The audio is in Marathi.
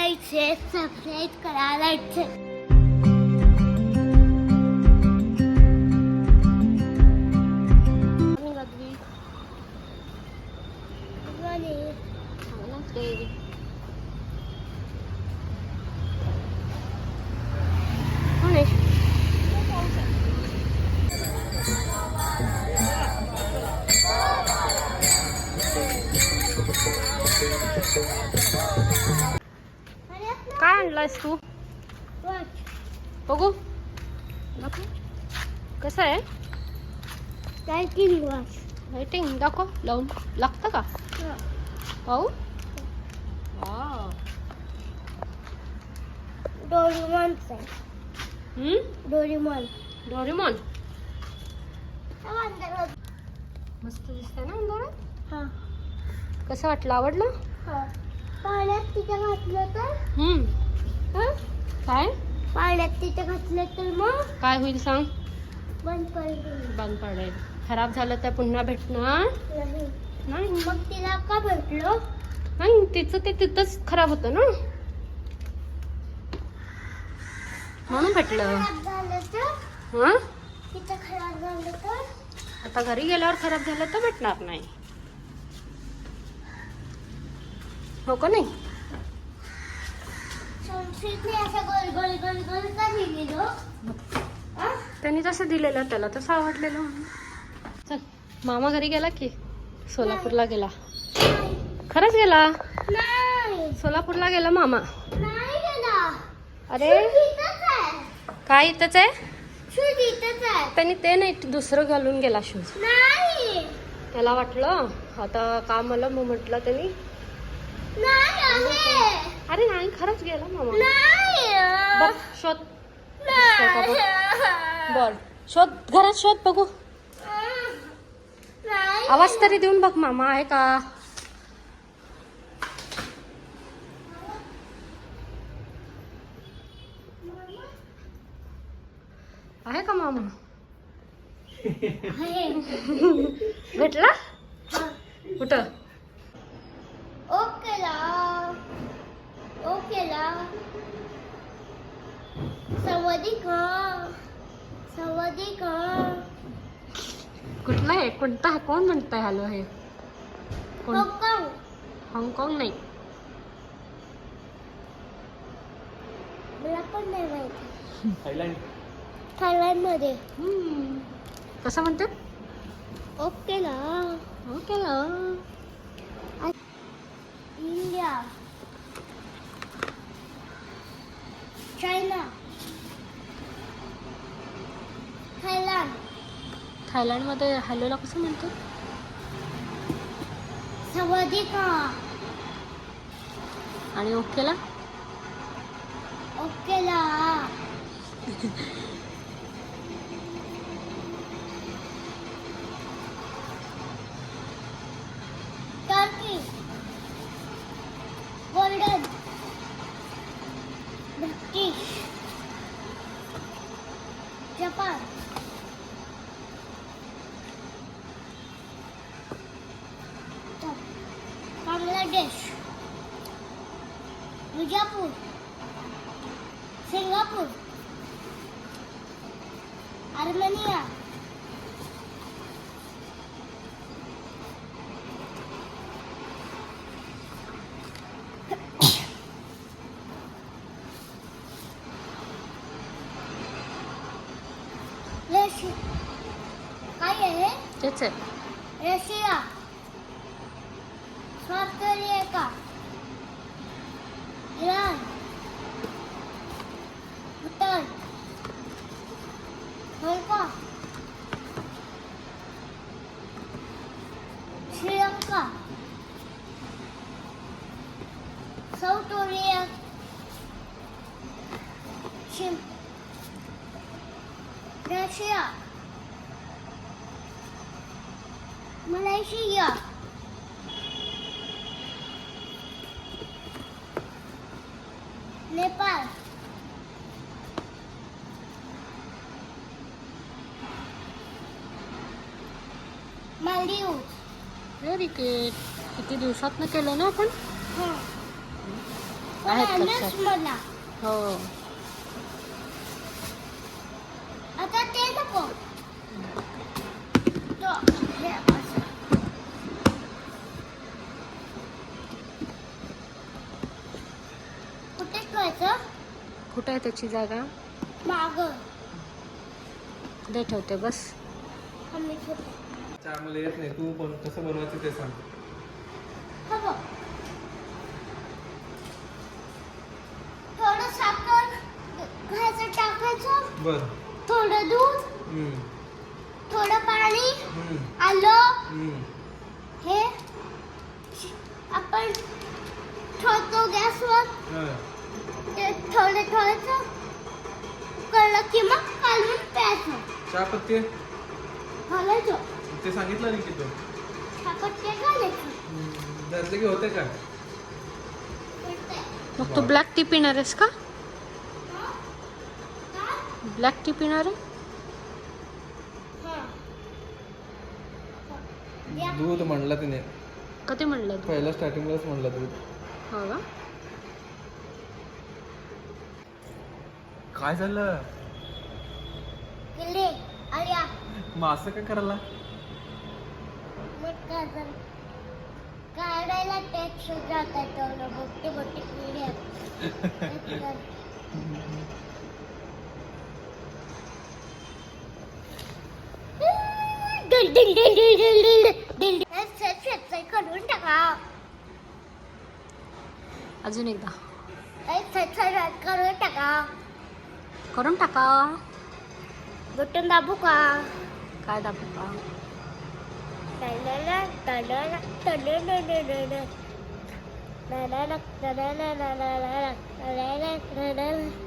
लाईक शेअर सबस्क्राईब करा लाईक काय आणलायस तू? बघू कसं आहे? लाईटिंग वॉच लाइटिंग दाखव, लावून लागतं का पाहू? वाव, डोरेमॉनचं आहे. डोरेमॉन डोरेमॉन मस्त दिसतंय ना अंधारात. हा कसं वाटलं, आवडलं? हा पाण्यात तिथे घातलं तर काय पाण्यात तिथे घातलं तर मग काय होईल सांग? बंद पडेल. बंद पडेल. खराब झालं तर पुन्हा भेटणार नाही. मग तिला का भेटलो? नाही, तिचं ते तिथंच खराब होतं ना, म्हणून भेटलं. खराब झालं तर हा तिथं खराब झालं तर आता घरी गेल्यावर खराब झालं तर भेटणार नाही, हो का नाही? संस्कृतने असं गोल गोल गोल गोल का लिहिलेलो? त्यांनी जसं दिलेलं त्याला तसं आवडलेलं म्हणून. चल, मामा घरी गेला की सोलापूरला गेला. खरंच गेला? नाही सोलापूरला गेला मामा. नाही गेला. अरे इथंच आहे. काय इथंच आहे? शूज इथंच आहे. त्यांनी ते नाही, दुसरं घालून गेला शूज. नाही त्याला वाटलं आता काम आलं, मग म्हटलं त्यांनी. नाही आहे. अरे नाही, खरंच गेला मामा. नाही बघ, शोध. दिसतंय का बघ. बर, शोध, घरात शोध बघू. नाही आवाज तरी देऊन बघ, मामा आहे का? आहे का मामा? आहे. भेटला कुठं? ओकेला ओकेला सवादिका सवादिका. कुठला आहे? कोणता आहे? कोण म्हणताय हॅलो? हे कोण? हाँगकाँग. हाँगकाँग नाही. मला पण नाही माहिती. थायलंड मध्ये. कसं म्हणते? ओकेला ओके ना. India China Thailand. थायलंडमध्ये हॅलोला कसं म्हणतात? सवादिका. आणि ओकेला? ओकेला Turkey golden British Japan Bangladesh Bijapur Singapore Armenia काय आहे? तेच आहे. Russia South Korea Iran Bhutan हाँगकाँग Sri Lanka South Korea Russia Malaysia Nepal Maldives. Very good. किती दिवसात केलं ना आपण? आहेत आणलंच लक्षात. मला. हो. आता ते नको. तो हे असं. कुठे ठेवायचं? कुठे आहे त्याची जागा? मागं. दे ठेवते बस. आम्ही ठेवतो. चहा मला येत नाही, तू पण कसं बनवायचं ते सांग. हा बघ. थोडं साखर घ्यायचं, टाकायचं. बर. थोडं दूध, थोडं पाणी, आलं. हे आपण ठेवतो गॅसवर. ते थोडं ठेवायचं. कळलं की मग काढून प्यायचं. चहा पत्ती घालायचं. ते सांगितलं नाही की तू साखर घालायचं. दर्जगी होते का? मग तू ब्लॅक टी पिणार आहेस का? ब्लॅक टी पिणार आहे? दूध म्हणलं तिने कधी म्हणलं तू? पहिल्या स्टार्टिंगलाच म्हणलं दूध. हो का? काय झालं? गेले आया मग असं काय करायला? मग काय झालं? काढायला टॅक्स जात आहे तेवढं मोठे मोठे किडे आहेत. डिल डिल डिल डिल डिल डिल डिल. हे करून टाका. अजून एकदा हे करून टाका. करून टाका. बटन दाबू का? काय दाखवू का? टाळाला टाळाला टाळाला टाळाला टाळाला टाळाला टाळाला टाळाला टाळाला